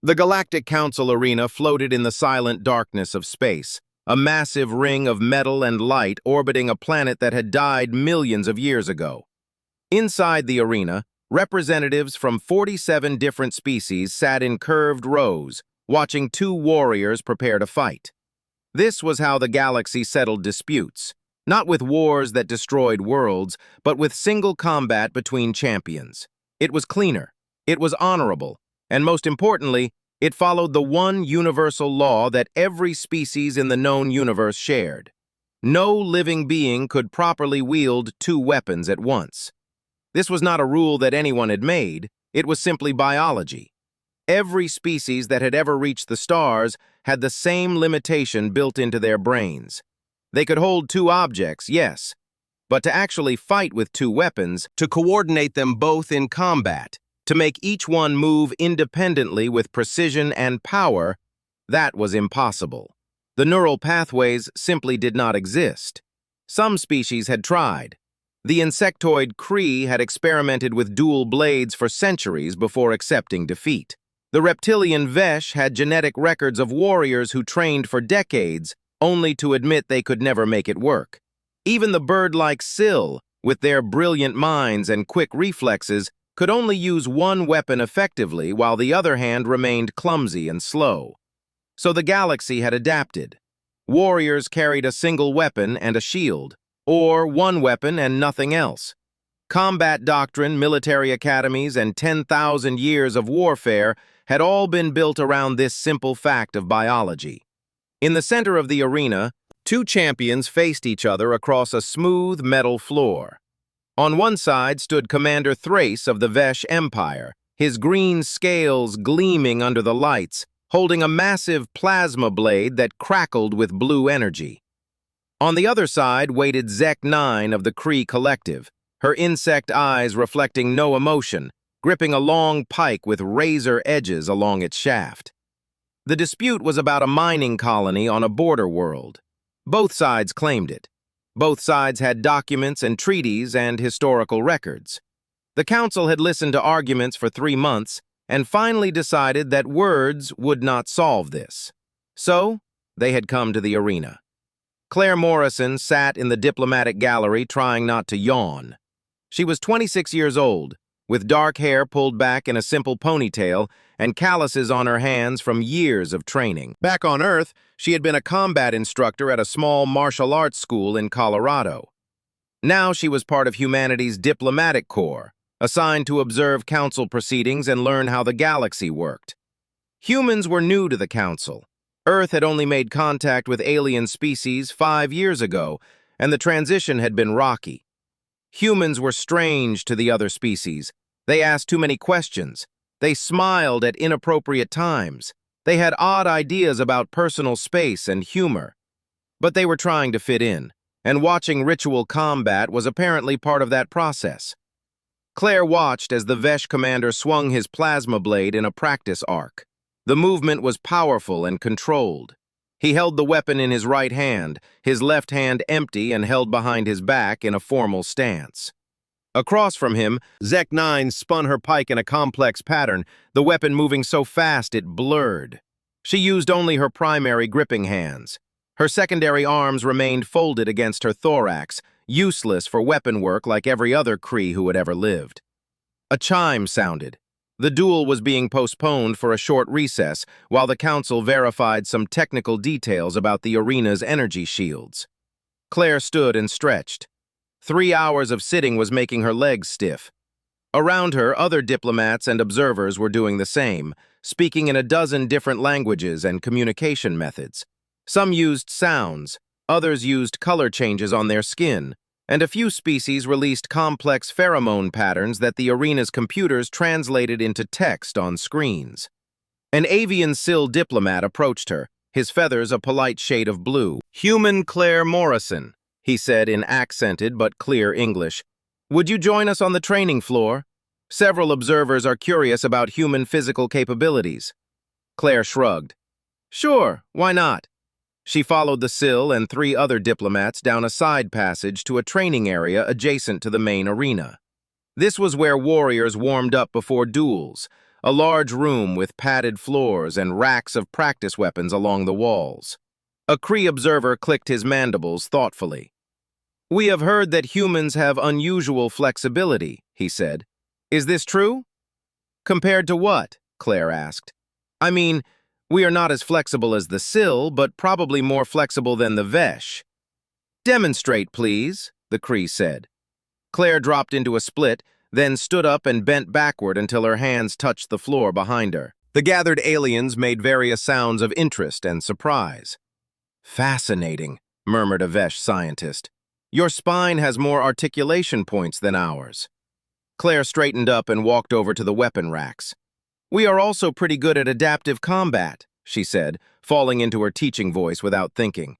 The Galactic Council arena floated in the silent darkness of space, a massive ring of metal and light orbiting a planet that had died millions of years ago. Inside the arena, representatives from 47 different species sat in curved rows, watching two warriors prepare to fight. This was how the galaxy settled disputes, not with wars that destroyed worlds, but with single combat between champions. It was cleaner, it was honorable, and most importantly, it followed the one universal law that every species in the known universe shared. No living being could properly wield two weapons at once. This was not a rule that anyone had made, it was simply biology. Every species that had ever reached the stars had the same limitation built into their brains. They could hold two objects, yes, but to actually fight with two weapons, to coordinate them both in combat, to make each one move independently with precision and power, that was impossible. The neural pathways simply did not exist. Some species had tried. The insectoid Kree had experimented with dual blades for centuries before accepting defeat. The reptilian Vesh had genetic records of warriors who trained for decades, only to admit they could never make it work. Even the bird-like Sill, with their brilliant minds and quick reflexes, could only use one weapon effectively while the other hand remained clumsy and slow. So the galaxy had adapted. Warriors carried a single weapon and a shield, or one weapon and nothing else. Combat doctrine, military academies, and 10,000 years of warfare had all been built around this simple fact of biology. In the center of the arena, two champions faced each other across a smooth metal floor. On one side stood Commander Thrace of the Vesh Empire, his green scales gleaming under the lights, holding a massive plasma blade that crackled with blue energy. On the other side waited Zek 9 of the Kree Collective, her insect eyes reflecting no emotion, gripping a long pike with razor edges along its shaft. The dispute was about a mining colony on a border world. Both sides claimed it. Both sides had documents and treaties and historical records. The council had listened to arguments for 3 months and finally decided that words would not solve this. So, they had come to the arena. Claire Morrison sat in the diplomatic gallery trying not to yawn. She was 26 years old, with dark hair pulled back in a simple ponytail and calluses on her hands from years of training. Back on Earth, she had been a combat instructor at a small martial arts school in Colorado. Now she was part of humanity's diplomatic corps, assigned to observe council proceedings and learn how the galaxy worked. Humans were new to the council. Earth had only made contact with alien species 5 years ago, and the transition had been rocky. Humans were strange to the other species. They asked too many questions. They smiled at inappropriate times. They had odd ideas about personal space and humor. But they were trying to fit in, and watching ritual combat was apparently part of that process. Claire watched as the Vesh commander swung his plasma blade in a practice arc. The movement was powerful and controlled. He held the weapon in his right hand, his left hand empty and held behind his back in a formal stance. Across from him, Zek 9 spun her pike in a complex pattern, the weapon moving so fast it blurred. She used only her primary gripping hands. Her secondary arms remained folded against her thorax, useless for weapon work like every other Kree who had ever lived. A chime sounded. The duel was being postponed for a short recess while the council verified some technical details about the arena's energy shields. Claire stood and stretched. 3 hours of sitting was making her legs stiff. Around her, other diplomats and observers were doing the same, speaking in a dozen different languages and communication methods. Some used sounds, others used color changes on their skin, and a few species released complex pheromone patterns that the arena's computers translated into text on screens. An avian Sill diplomat approached her, his feathers a polite shade of blue. "Human Claire Morrison," he said in accented but clear English. "Would you join us on the training floor? Several observers are curious about human physical capabilities." Claire shrugged. "Sure, why not?" She followed the Sill and 3 other diplomats down a side passage to a training area adjacent to the main arena. This was where warriors warmed up before duels, a large room with padded floors and racks of practice weapons along the walls. A Kree observer clicked his mandibles thoughtfully. "We have heard that humans have unusual flexibility," he said. "Is this true?" "Compared to what?" Claire asked. "I mean, we are not as flexible as the Sill, but probably more flexible than the Vesh." "Demonstrate, please," the Kree said. Claire dropped into a split, then stood up and bent backward until her hands touched the floor behind her. The gathered aliens made various sounds of interest and surprise. "Fascinating," murmured a Vesh scientist. "Your spine has more articulation points than ours." Claire straightened up and walked over to the weapon racks. "We are also pretty good at adaptive combat," she said, falling into her teaching voice without thinking.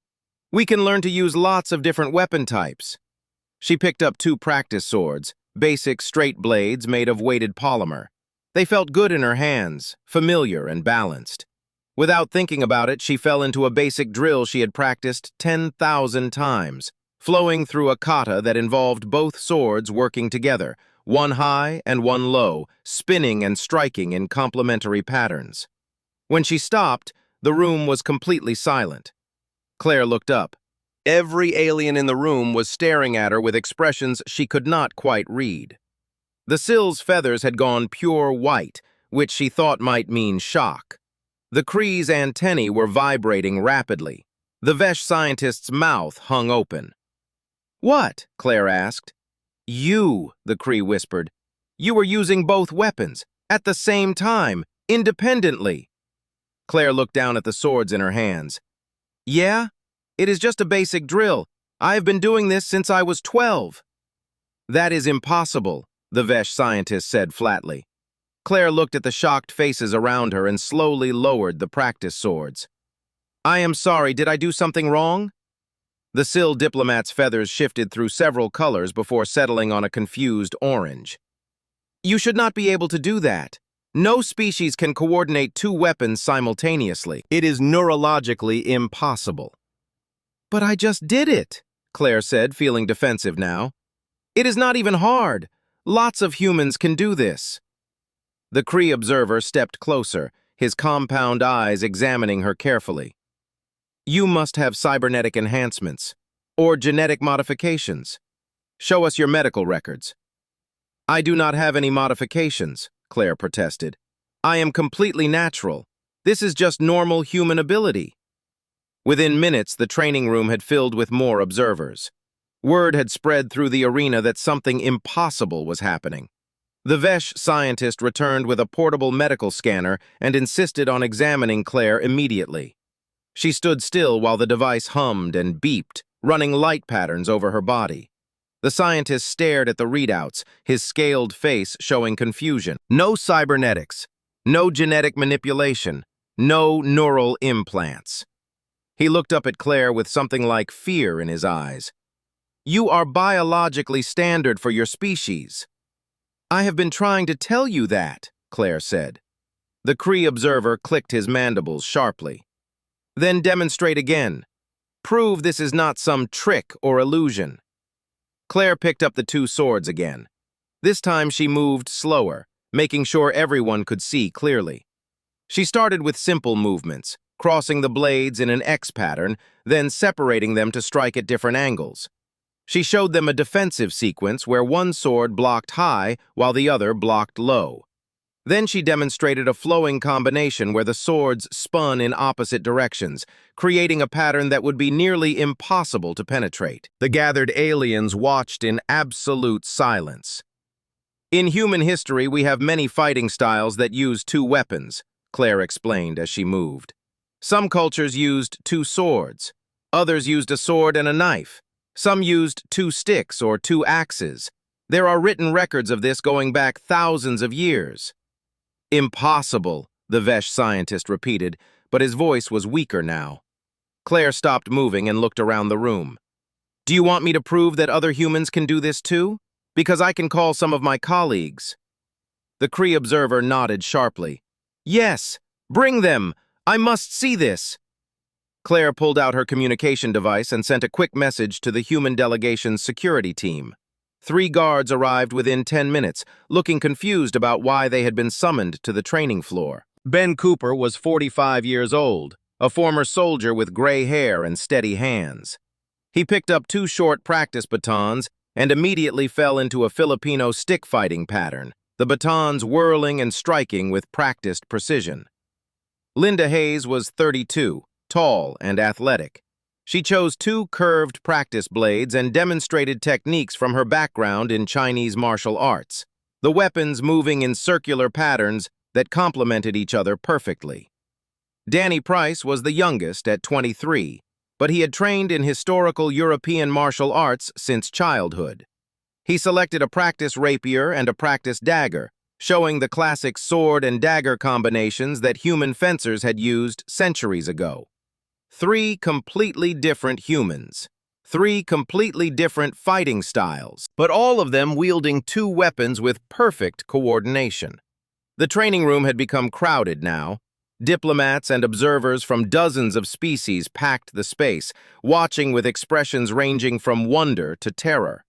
"We can learn to use lots of different weapon types." She picked up 2 practice swords, basic straight blades made of weighted polymer. They felt good in her hands, familiar and balanced. Without thinking about it, she fell into a basic drill she had practiced 10,000 times, flowing through a kata that involved both swords working together, one high and one low, spinning and striking in complementary patterns. When she stopped, the room was completely silent. Claire looked up. Every alien in the room was staring at her with expressions she could not quite read. The Sill's feathers had gone pure white, which she thought might mean shock. The Kree's antennae were vibrating rapidly. The Vesh scientist's mouth hung open. "What?" Claire asked. "You," the Kree whispered. "You were using both weapons, at the same time, independently." Claire looked down at the swords in her hands. "Yeah? It is just a basic drill. I have been doing this since I was 12. "That is impossible," the Vesh scientist said flatly. Claire looked at the shocked faces around her and slowly lowered the practice swords. "I am sorry, did I do something wrong?" The Sill diplomat's feathers shifted through several colors before settling on a confused orange. "You should not be able to do that. No species can coordinate 2 weapons simultaneously. It is neurologically impossible." "But I just did it," Claire said, feeling defensive now. "It is not even hard. Lots of humans can do this." The Kree observer stepped closer, his compound eyes examining her carefully. "You must have cybernetic enhancements, or genetic modifications. Show us your medical records." "I do not have any modifications," Claire protested. "I am completely natural. This is just normal human ability." Within minutes, the training room had filled with more observers. Word had spread through the arena that something impossible was happening. The Vesh scientist returned with a portable medical scanner and insisted on examining Claire immediately. She stood still while the device hummed and beeped, running light patterns over her body. The scientist stared at the readouts, his scaled face showing confusion. No cybernetics, no genetic manipulation, no neural implants. He looked up at Claire with something like fear in his eyes. "You are biologically standard for your species." "I have been trying to tell you that," Claire said. The Kree observer clicked his mandibles sharply. "Then demonstrate again. Prove this is not some trick or illusion." Claire picked up the 2 swords again. This time she moved slower, making sure everyone could see clearly. She started with simple movements, crossing the blades in an X pattern, then separating them to strike at different angles. She showed them a defensive sequence where one sword blocked high while the other blocked low. Then she demonstrated a flowing combination where the swords spun in opposite directions, creating a pattern that would be nearly impossible to penetrate. The gathered aliens watched in absolute silence. "In human history, we have many fighting styles that use 2 weapons," Claire explained as she moved. "Some cultures used 2 swords. Others used a sword and a knife. Some used 2 sticks or 2 axes. There are written records of this going back thousands of years." "Impossible," the Vesh scientist repeated, but his voice was weaker now. Claire stopped moving and looked around the room. "Do you want me to prove that other humans can do this too? Because I can call some of my colleagues." The Kree observer nodded sharply. "Yes, bring them! I must see this." Claire pulled out her communication device and sent a quick message to the human delegation's security team. 3 guards arrived within 10 minutes, looking confused about why they had been summoned to the training floor. Ben Cooper was 45 years old, a former soldier with gray hair and steady hands. He picked up 2 short practice batons and immediately fell into a Filipino stick-fighting pattern, the batons whirling and striking with practiced precision. Linda Hayes was 32, tall and athletic. She chose 2 curved practice blades and demonstrated techniques from her background in Chinese martial arts, the weapons moving in circular patterns that complemented each other perfectly. Danny Price was the youngest at 23, but he had trained in historical European martial arts since childhood. He selected a practice rapier and a practice dagger, showing the classic sword and dagger combinations that human fencers had used centuries ago. 3 completely different humans, 3 completely different fighting styles, but all of them wielding 2 weapons with perfect coordination. The training room had become crowded now. Diplomats and observers from dozens of species packed the space, watching with expressions ranging from wonder to terror.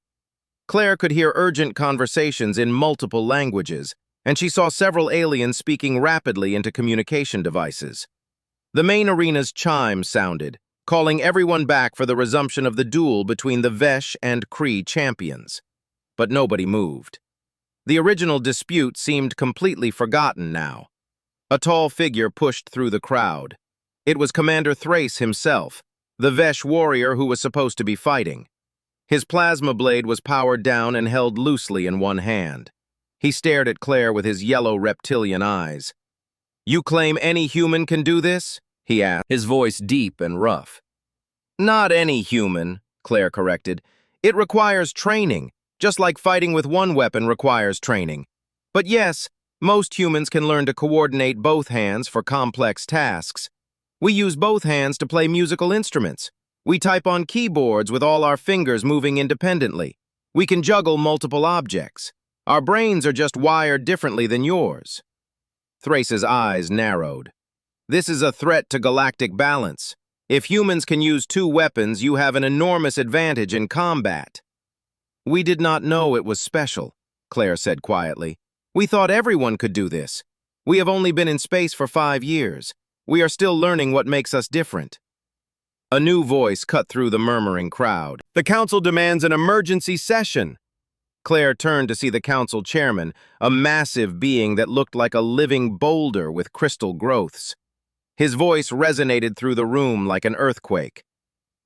Claire could hear urgent conversations in multiple languages, and she saw several aliens speaking rapidly into communication devices. The main arena's chime sounded, calling everyone back for the resumption of the duel between the Vesh and Kree champions. But nobody moved. The original dispute seemed completely forgotten now. A tall figure pushed through the crowd. It was Commander Thrace himself, the Vesh warrior who was supposed to be fighting. His plasma blade was powered down and held loosely in one hand. He stared at Claire with his yellow reptilian eyes. "You claim any human can do this?" he asked, his voice deep and rough. "Not any human," Claire corrected. "It requires training, just like fighting with one weapon requires training. But yes, most humans can learn to coordinate both hands for complex tasks. We use both hands to play musical instruments. We type on keyboards with all our fingers moving independently. We can juggle multiple objects. Our brains are just wired differently than yours." Thrace's eyes narrowed. "This is a threat to galactic balance. If humans can use 2 weapons, you have an enormous advantage in combat." "We did not know it was special," Claire said quietly. "We thought everyone could do this. We have only been in space for 5 years. We are still learning what makes us different." A new voice cut through the murmuring crowd. "The council demands an emergency session." Claire turned to see the council chairman, a massive being that looked like a living boulder with crystal growths. His voice resonated through the room like an earthquake.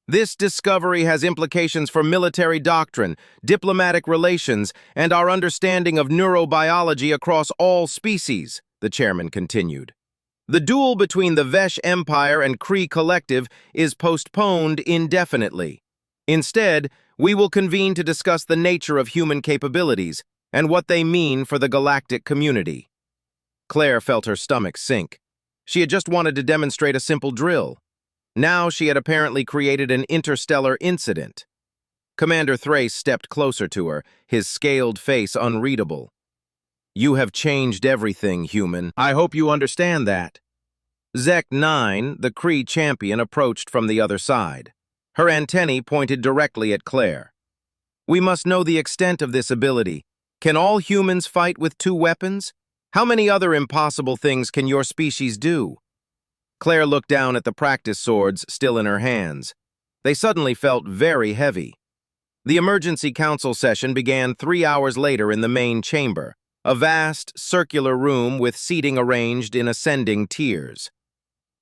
"This discovery has implications for military doctrine, diplomatic relations, and our understanding of neurobiology across all species," the chairman continued. "The duel between the Vesh Empire and Kree Collective is postponed indefinitely. Instead, we will convene to discuss the nature of human capabilities and what they mean for the galactic community." Claire felt her stomach sink. She had just wanted to demonstrate a simple drill. Now she had apparently created an interstellar incident. Commander Thrace stepped closer to her, his scaled face unreadable. "You have changed everything, human. I hope you understand that." Zek 9, the Kree champion, approached from the other side. Her antennae pointed directly at Claire. "We must know the extent of this ability. Can all humans fight with 2 weapons? How many other impossible things can your species do?" Claire looked down at the practice swords still in her hands. They suddenly felt very heavy. The emergency council session began 3 hours later in the main chamber, a vast, circular room with seating arranged in ascending tiers.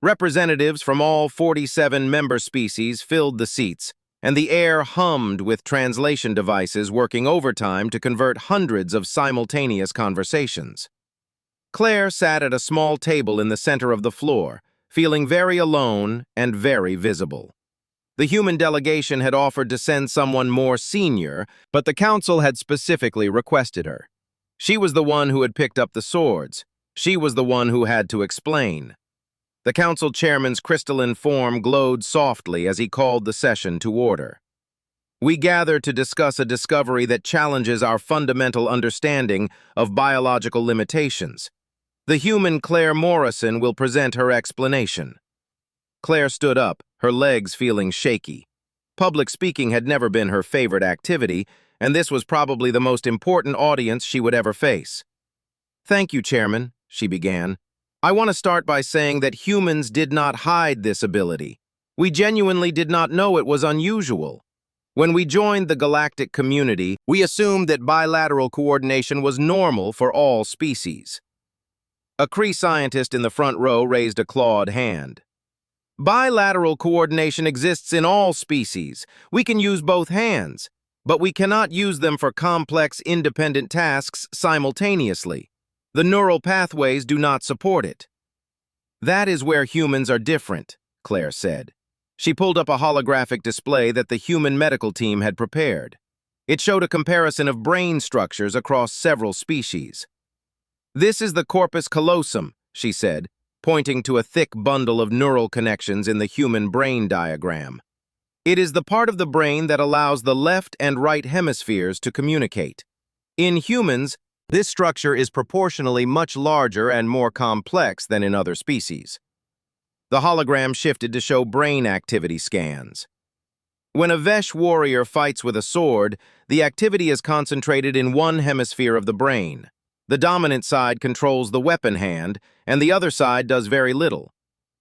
Representatives from all 47 member species filled the seats, and the air hummed with translation devices working overtime to convert hundreds of simultaneous conversations. Claire sat at a small table in the center of the floor, feeling very alone and very visible. The human delegation had offered to send someone more senior, but the council had specifically requested her. She was the one who had picked up the swords. She was the one who had to explain. The council chairman's crystalline form glowed softly as he called the session to order. "We gather to discuss a discovery that challenges our fundamental understanding of biological limitations. The human Claire Morrison will present her explanation." Claire stood up, her legs feeling shaky. Public speaking had never been her favorite activity, and this was probably the most important audience she would ever face. "Thank you, Chairman," she began. "I want to start by saying that humans did not hide this ability. We genuinely did not know it was unusual. When we joined the galactic community, we assumed that bilateral coordination was normal for all species." A Kree scientist in the front row raised a clawed hand. "Bilateral coordination exists in all species. We can use both hands, but we cannot use them for complex, independent tasks simultaneously. The neural pathways do not support it." "That is where humans are different," Claire said. She pulled up a holographic display that the human medical team had prepared. It showed a comparison of brain structures across several species. "This is the corpus callosum," she said, pointing to a thick bundle of neural connections in the human brain diagram. "It is the part of the brain that allows the left and right hemispheres to communicate. In humans, this structure is proportionally much larger and more complex than in other species." The hologram shifted to show brain activity scans. When a Vesh warrior fights with a sword, the activity is concentrated in one hemisphere of the brain. The dominant side controls the weapon hand, and the other side does very little.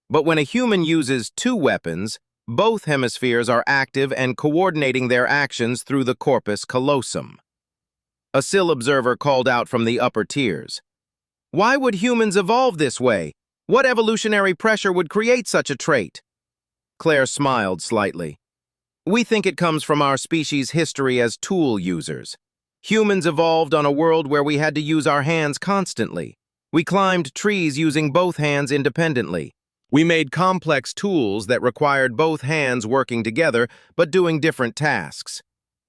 But when a human uses two weapons, both hemispheres are active and coordinating their actions through the corpus callosum. A SIL observer called out from the upper tiers. "Why would humans evolve this way? What evolutionary pressure would create such a trait?" Claire smiled slightly. "We think it comes from our species' history as tool users. Humans evolved on a world where we had to use our hands constantly. We climbed trees using both hands independently. We made complex tools that required both hands working together but doing different tasks.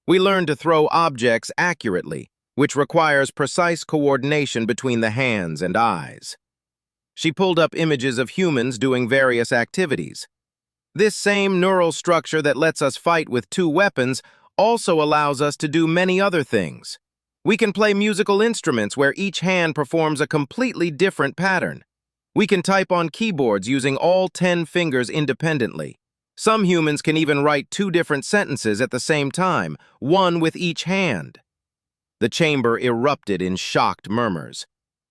We learned to throw objects accurately, which requires precise coordination between the hands and eyes." She pulled up images of humans doing various activities. "This same neural structure that lets us fight with two weapons also allows us to do many other things. We can play musical instruments where each hand performs a completely different pattern. We can type on keyboards using all 10 fingers independently. Some humans can even write two different sentences at the same time, one with each hand." The chamber erupted in shocked murmurs.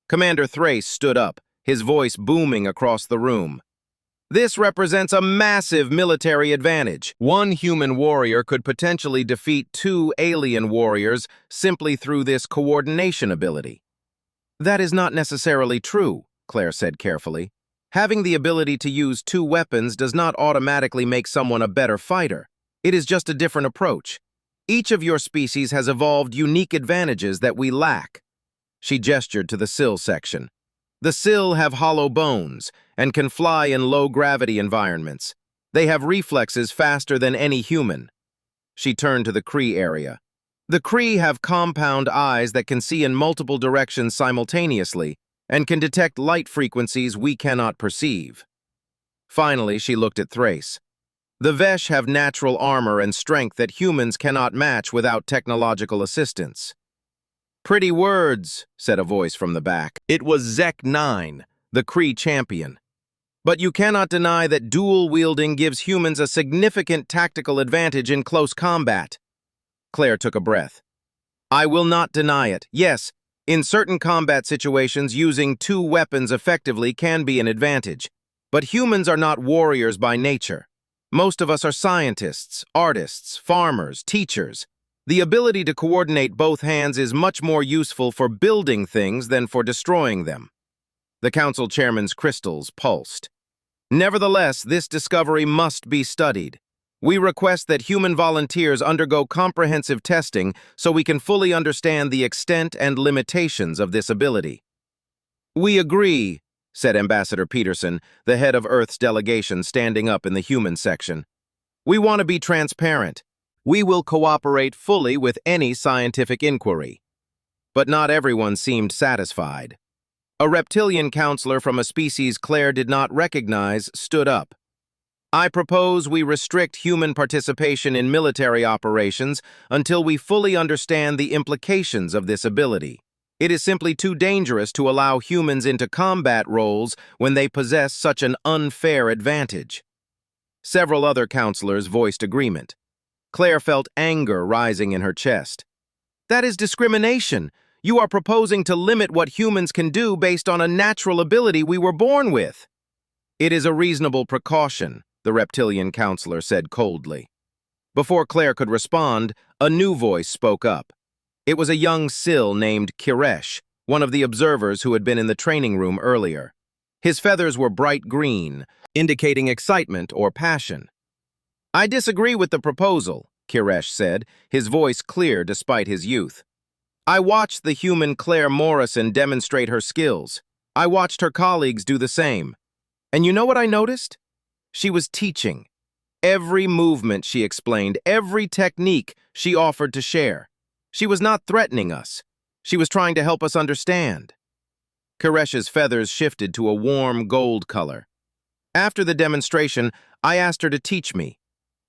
Commander Thrace stood up, his voice booming across the room. "This represents a massive military advantage. One human warrior could potentially defeat two alien warriors simply through this coordination ability." "That is not necessarily true," Claire said carefully. "Having the ability to use two weapons does not automatically make someone a better fighter. It is just a different approach. Each of your species has evolved unique advantages that we lack." She gestured to the SIL section. "The SIL have hollow bones and can fly in low-gravity environments. They have reflexes faster than any human." She turned to the Kree area. "The Kree have compound eyes that can see in multiple directions simultaneously and can detect light frequencies we cannot perceive." Finally, she looked at Thrace. "The Vesh have natural armor and strength that humans cannot match without technological assistance." "Pretty words," said a voice from the back. It was Zek 9, the Kree champion. "But you cannot deny that dual-wielding gives humans a significant tactical advantage in close combat." Claire took a breath. "I will not deny it. Yes, in certain combat situations, using two weapons effectively can be an advantage. But humans are not warriors by nature. Most of us are scientists, artists, farmers, teachers. The ability to coordinate both hands is much more useful for building things than for destroying them." The council chairman's crystals pulsed. "Nevertheless, this discovery must be studied. We request that human volunteers undergo comprehensive testing so we can fully understand the extent and limitations of this ability." "We agree," said Ambassador Peterson, the head of Earth's delegation, standing up in the human section. "We want to be transparent. We will cooperate fully with any scientific inquiry." But not everyone seemed satisfied. A reptilian counselor from a species Claire did not recognize stood up. "I propose we restrict human participation in military operations until we fully understand the implications of this ability. It is simply too dangerous to allow humans into combat roles when they possess such an unfair advantage." Several other counselors voiced agreement. Claire felt anger rising in her chest. That is discrimination. You are proposing to limit what humans can do based on a natural ability we were born with. It is a reasonable precaution, the reptilian counselor said coldly. Before Claire could respond, a new voice spoke up. It was a young Sil named Kiresh, one of the observers who had been in the training room earlier. His feathers were bright green, indicating excitement or passion. I disagree with the proposal, Kiresh said, his voice clear despite his youth. I watched the human Claire Morrison demonstrate her skills. I watched her colleagues do the same. And you know what I noticed? She was teaching. Every movement she explained, every technique she offered to share. She was not threatening us. She was trying to help us understand. Kiresh's feathers shifted to a warm gold color. After the demonstration, I asked her to teach me.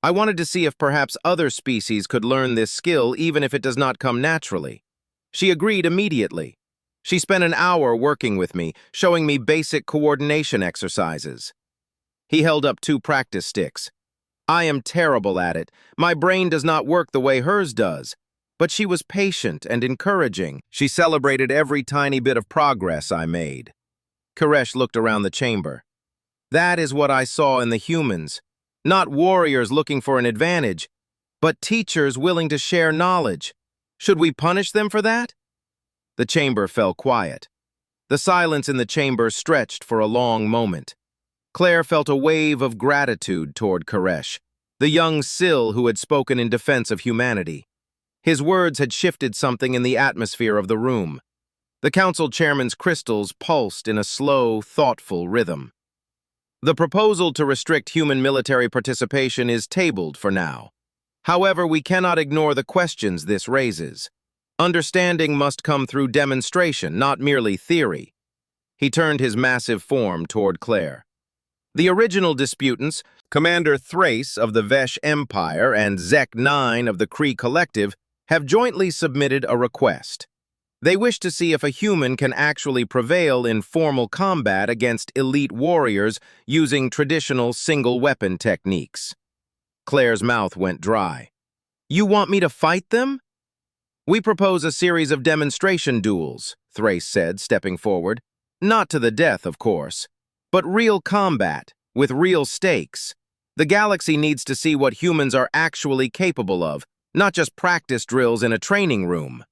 I wanted to see if perhaps other species could learn this skill even if it does not come naturally. She agreed immediately. She spent an hour working with me, showing me basic coordination exercises. He held up 2 practice sticks. I am terrible at it. My brain does not work the way hers does. But she was patient and encouraging. She celebrated every tiny bit of progress I made. Kiresh looked around the chamber. That is what I saw in the humans. Not warriors looking for an advantage, but teachers willing to share knowledge. Should we punish them for that? The chamber fell quiet. The silence in the chamber stretched for a long moment. Claire felt a wave of gratitude toward Kiresh, the young Sil who had spoken in defense of humanity. His words had shifted something in the atmosphere of the room. The council chairman's crystals pulsed in a slow, thoughtful rhythm. The proposal to restrict human military participation is tabled for now. However, we cannot ignore the questions this raises. Understanding must come through demonstration, not merely theory. He turned his massive form toward Claire. The original disputants, Commander Thrace of the Vesh Empire and Zek 9 of the Kree Collective, have jointly submitted a request. They wish to see if a human can actually prevail in formal combat against elite warriors using traditional single-weapon techniques. Claire's mouth went dry. You want me to fight them? We propose a series of demonstration duels, Thrace said, stepping forward. Not to the death, of course, but real combat, with real stakes. The galaxy needs to see what humans are actually capable of, not just practice drills in a training room.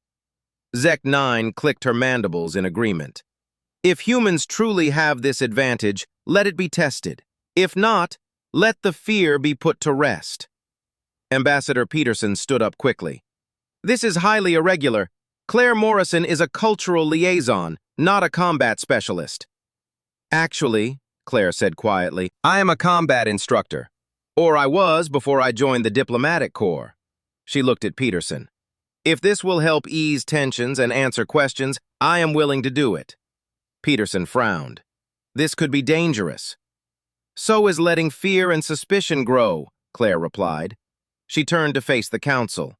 Zek 9 clicked her mandibles in agreement. If humans truly have this advantage, let it be tested. If not, let the fear be put to rest. Ambassador Peterson stood up quickly. This is highly irregular. Claire Morrison is a cultural liaison, not a combat specialist. Actually, Claire said quietly, I am a combat instructor. Or I was before I joined the diplomatic corps. She looked at Peterson. If this will help ease tensions and answer questions, I am willing to do it. Peterson frowned. This could be dangerous. So is letting fear and suspicion grow, Claire replied. She turned to face the council.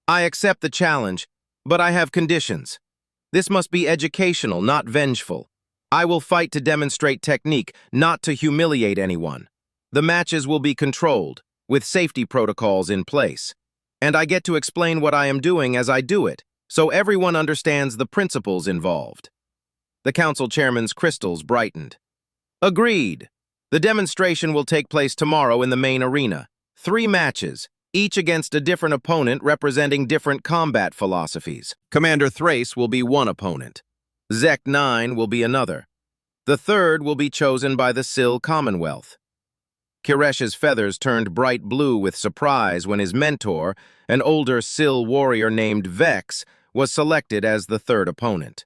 I accept the challenge, but I have conditions. This must be educational, not vengeful. I will fight to demonstrate technique, not to humiliate anyone. The matches will be controlled, with safety protocols in place. And I get to explain what I am doing as I do it, so everyone understands the principles involved. The council chairman's crystals brightened. Agreed. The demonstration will take place tomorrow in the main arena. 3 matches, each against a different opponent representing different combat philosophies. Commander Thrace will be one opponent. Zek 9 will be another. The third will be chosen by the Sil Commonwealth. Kiresh's feathers turned bright blue with surprise when his mentor, an older Sil warrior named Vex, was selected as the third opponent.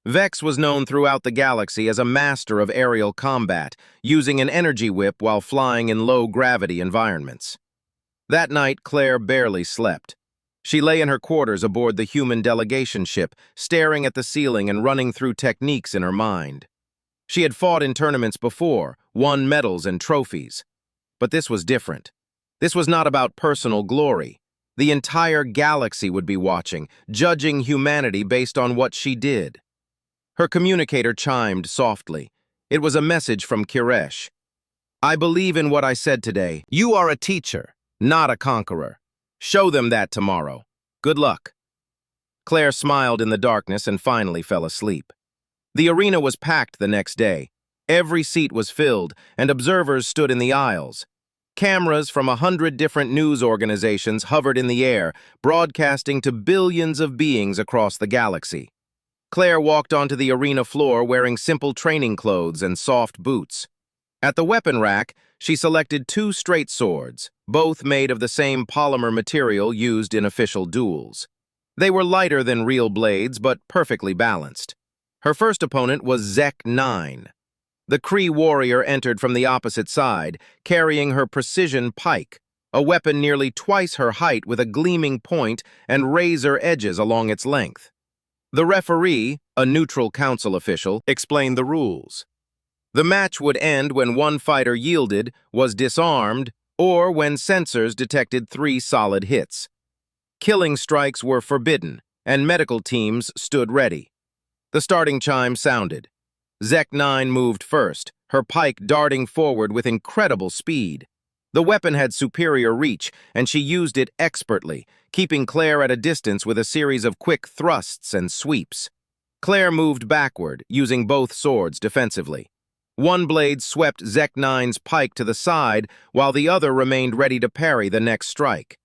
Vex was known throughout the galaxy as a master of aerial combat, using an energy whip while flying in low-gravity environments. That night, Claire barely slept. She lay in her quarters aboard the human delegation ship, staring at the ceiling and running through techniques in her mind. She had fought in tournaments before, won medals and trophies. But this was different. This was not about personal glory. The entire galaxy would be watching, judging humanity based on what she did. Her communicator chimed softly. It was a message from Kiresh. I believe in what I said today. You are a teacher, not a conqueror. Show them that tomorrow. Good luck. Claire smiled in the darkness and finally fell asleep. The arena was packed the next day. Every seat was filled, and observers stood in the aisles. Cameras from 100 different news organizations hovered in the air, broadcasting to billions of beings across the galaxy. Claire walked onto the arena floor wearing simple training clothes and soft boots. At the weapon rack, she selected 2 straight swords, both made of the same polymer material used in official duels. They were lighter than real blades, but perfectly balanced. Her first opponent was Zek-9. The Kree warrior entered from the opposite side, carrying her precision pike, a weapon nearly twice her height with a gleaming point and razor edges along its length. The referee, a neutral council official, explained the rules. The match would end when one fighter yielded, was disarmed, or when sensors detected 3 solid hits. Killing strikes were forbidden, and medical teams stood ready. The starting chime sounded. Zek-9 moved first, her pike darting forward with incredible speed. The weapon had superior reach, and she used it expertly, keeping Claire at a distance with a series of quick thrusts and sweeps. Claire moved backward, using both swords defensively. One blade swept Zek-9's pike to the side, while the other remained ready to parry the next strike.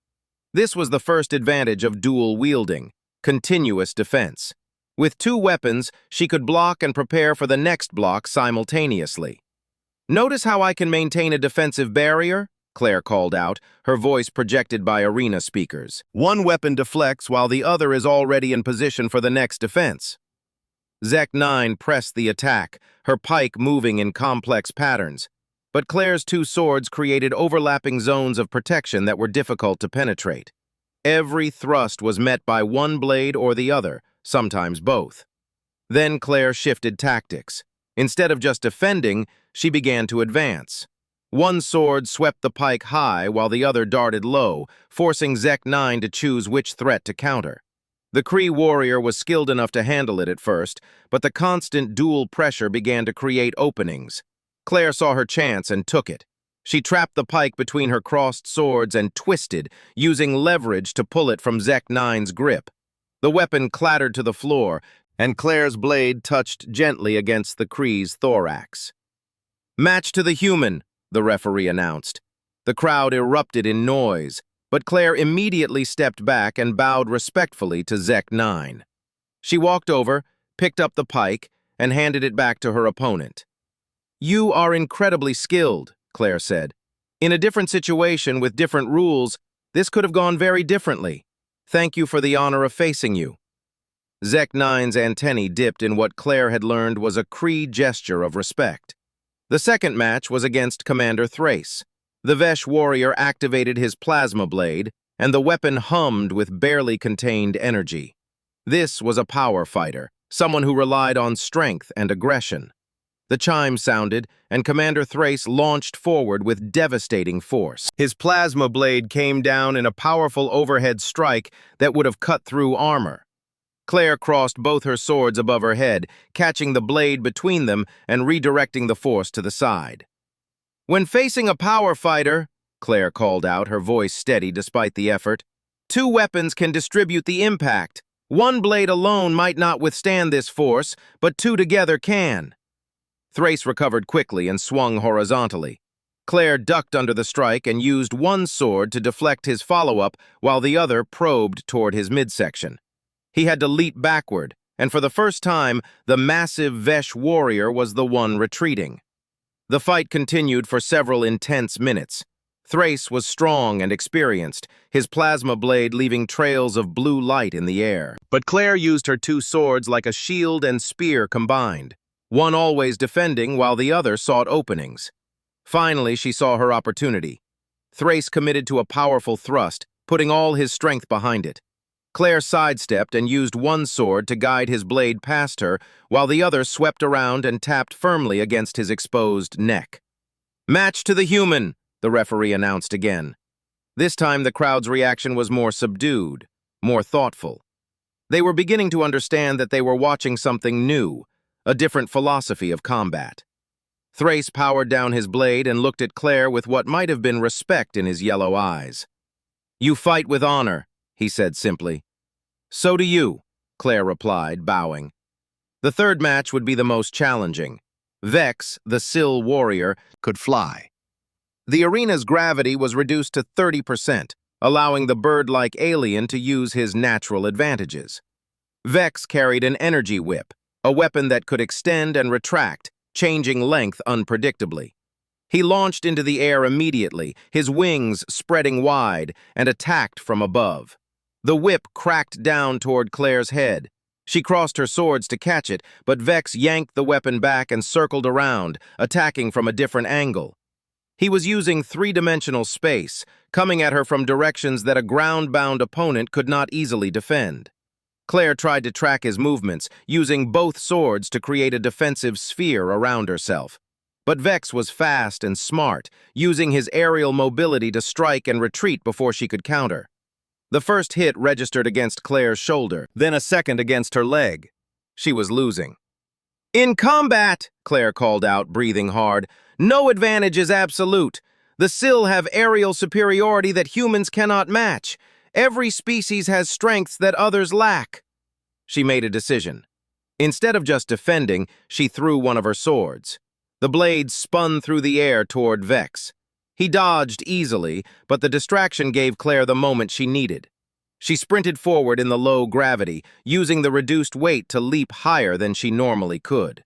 This was the first advantage of dual wielding, continuous defense. With 2 weapons, she could block and prepare for the next block simultaneously. "Notice how I can maintain a defensive barrier?" Claire called out, her voice projected by arena speakers. "One weapon deflects while the other is already in position for the next defense." Zek-9 pressed the attack, her pike moving in complex patterns. But Claire's 2 swords created overlapping zones of protection that were difficult to penetrate. Every thrust was met by one blade or the other, sometimes both. Then Claire shifted tactics. Instead of just defending, she began to advance. One sword swept the pike high while the other darted low, forcing Zek-9 to choose which threat to counter. The Kree warrior was skilled enough to handle it at first, but the constant dual pressure began to create openings. Claire saw her chance and took it. She trapped the pike between her crossed swords and twisted, using leverage to pull it from Zek-9's grip. The weapon clattered to the floor, and Claire's blade touched gently against the Kree's thorax. "Match to the human," the referee announced. The crowd erupted in noise, but Claire immediately stepped back and bowed respectfully to Zek-9. She walked over, picked up the pike, and handed it back to her opponent. "You are incredibly skilled," Claire said. "In a different situation with different rules, this could have gone very differently. Thank you for the honor of facing you." Zek-9's antennae dipped in what Claire had learned was a Kree gesture of respect. The second match was against Commander Thrace. The Vesh warrior activated his plasma blade, and the weapon hummed with barely contained energy. This was a power fighter, someone who relied on strength and aggression. The chime sounded, and Commander Thrace launched forward with devastating force. His plasma blade came down in a powerful overhead strike that would have cut through armor. Claire crossed both her swords above her head, catching the blade between them and redirecting the force to the side. "When facing a power fighter," Claire called out, her voice steady despite the effort, "2 weapons can distribute the impact. One blade alone might not withstand this force, but 2 together can." Thrace recovered quickly and swung horizontally. Claire ducked under the strike and used one sword to deflect his follow-up while the other probed toward his midsection. He had to leap backward, and for the first time, the massive Vesh warrior was the one retreating. The fight continued for several intense minutes. Thrace was strong and experienced, his plasma blade leaving trails of blue light in the air. But Claire used her 2 swords like a shield and spear combined, one always defending while the other sought openings. Finally, she saw her opportunity. Thrace committed to a powerful thrust, putting all his strength behind it. Claire sidestepped and used one sword to guide his blade past her, while the other swept around and tapped firmly against his exposed neck. "Match to the human," the referee announced again. This time the crowd's reaction was more subdued, more thoughtful. They were beginning to understand that they were watching something new, a different philosophy of combat. Thrace powered down his blade and looked at Claire with what might have been respect in his yellow eyes. "You fight with honor," he said simply. "So do you," Claire replied, bowing. The third match would be the most challenging. Vex, the Sill warrior, could fly. The arena's gravity was reduced to 30%, allowing the bird-like alien to use his natural advantages. Vex carried an energy whip, a weapon that could extend and retract, changing length unpredictably. He launched into the air immediately, his wings spreading wide, and attacked from above. The whip cracked down toward Claire's head. She crossed her swords to catch it, but Vex yanked the weapon back and circled around, attacking from a different angle. He was using three-dimensional space, coming at her from directions that a ground-bound opponent could not easily defend. Claire tried to track his movements, using both swords to create a defensive sphere around herself. But Vex was fast and smart, using his aerial mobility to strike and retreat before she could counter. The first hit registered against Claire's shoulder, then a second against her leg. She was losing. "In combat," Claire called out, breathing hard, "no advantage is absolute. The Sill have aerial superiority that humans cannot match. Every species has strengths that others lack." She made a decision. Instead of just defending, she threw one of her swords. The blade spun through the air toward Vex. He dodged easily, but the distraction gave Claire the moment she needed. She sprinted forward in the low gravity, using the reduced weight to leap higher than she normally could.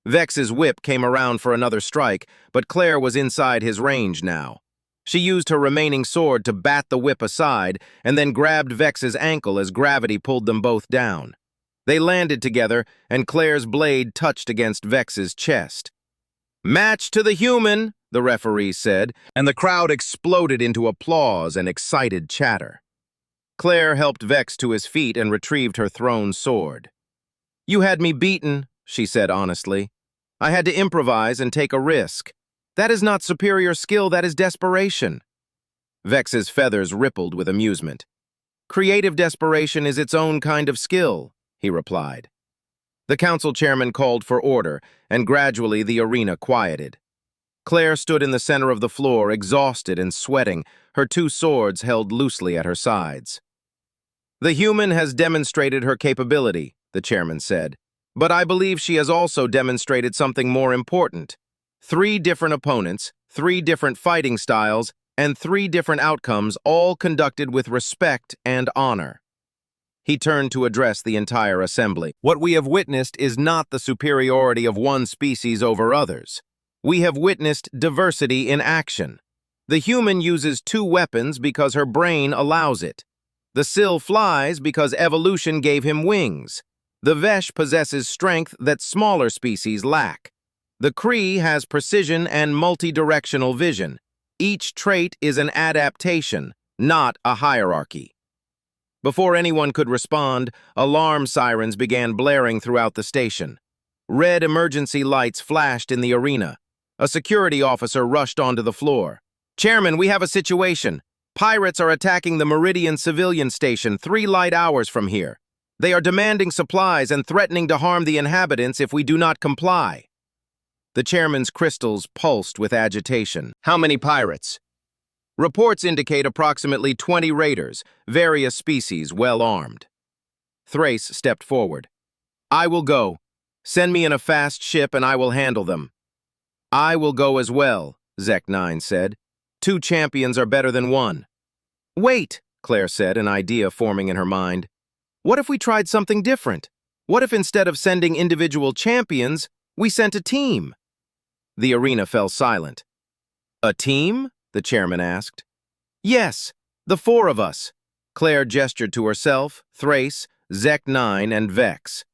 Vex's whip came around for another strike, but Claire was inside his range now. She used her remaining sword to bat the whip aside, and then grabbed Vex's ankle as gravity pulled them both down. They landed together, and Claire's blade touched against Vex's chest. "Match to the human," the referee said, and the crowd exploded into applause and excited chatter. Claire helped Vex to his feet and retrieved her thrown sword. "You had me beaten," she said honestly. "I had to improvise and take a risk. That is not superior skill, that is desperation." Vex's feathers rippled with amusement. "Creative desperation is its own kind of skill," he replied. The council chairman called for order, and gradually the arena quieted. Claire stood in the center of the floor, exhausted and sweating, her two swords held loosely at her sides. "The human has demonstrated her capability," the chairman said, "but I believe she has also demonstrated something more important. 3 different opponents, 3 different fighting styles, and 3 different outcomes, all conducted with respect and honor." He turned to address the entire assembly. "What we have witnessed is not the superiority of one species over others. We have witnessed diversity in action. The human uses 2 weapons because her brain allows it. The Sill flies because evolution gave him wings. The Vesh possesses strength that smaller species lack. The Kree has precision and multi-directional vision. Each trait is an adaptation, not a hierarchy." Before anyone could respond, alarm sirens began blaring throughout the station. Red emergency lights flashed in the arena. A security officer rushed onto the floor. "Chairman, we have a situation. Pirates are attacking the Meridian civilian station 3 light hours from here. They are demanding supplies and threatening to harm the inhabitants if we do not comply." The chairman's crystals pulsed with agitation. "How many pirates?" "Reports indicate approximately 20 raiders, various species, well armed." Thrace stepped forward. "I will go. Send me in a fast ship and I will handle them." "I will go as well," Zek-9 said. 2 champions are better than 1. "Wait," Claire said, an idea forming in her mind. "What if we tried something different? What if instead of sending individual champions, we sent a team?" The arena fell silent. "A team?" the chairman asked. "Yes, the 4 of us." Claire gestured to herself, Thrace, Zek-9, and Vex.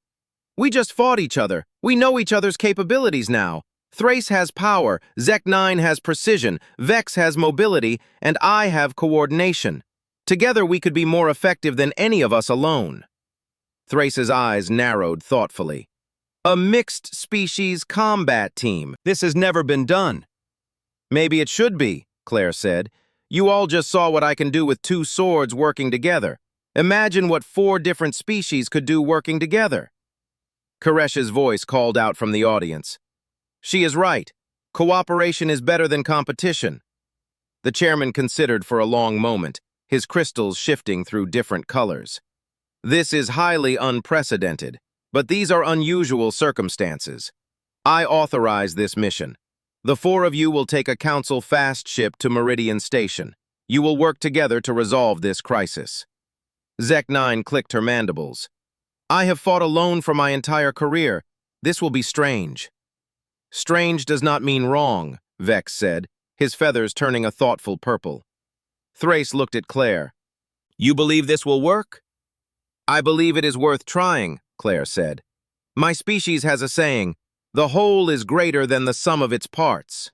"We just fought each other. We know each other's capabilities now. Thrace has power, Zek-9 has precision, Vex has mobility, and I have coordination. Together we could be more effective than any of us alone." Thrace's eyes narrowed thoughtfully. "A mixed species combat team. This has never been done." "Maybe it should be," Claire said. "You all just saw what I can do with 2 swords working together. Imagine what 4 different species could do working together." Koresh's voice called out from the audience. "She is right. Cooperation is better than competition." The chairman considered for a long moment, his crystals shifting through different colors. This is highly unprecedented, but these are unusual circumstances. I authorize this mission. The four of you will take a council fast ship to Meridian Station. You will work together to resolve this crisis. Zek-9 clicked her mandibles. I have fought alone for my entire career. This will be strange. Strange does not mean wrong, Vex said, his feathers turning a thoughtful purple. Thrace looked at Claire. You believe this will work? I believe it is worth trying, Claire said. My species has a saying, the whole is greater than the sum of its parts.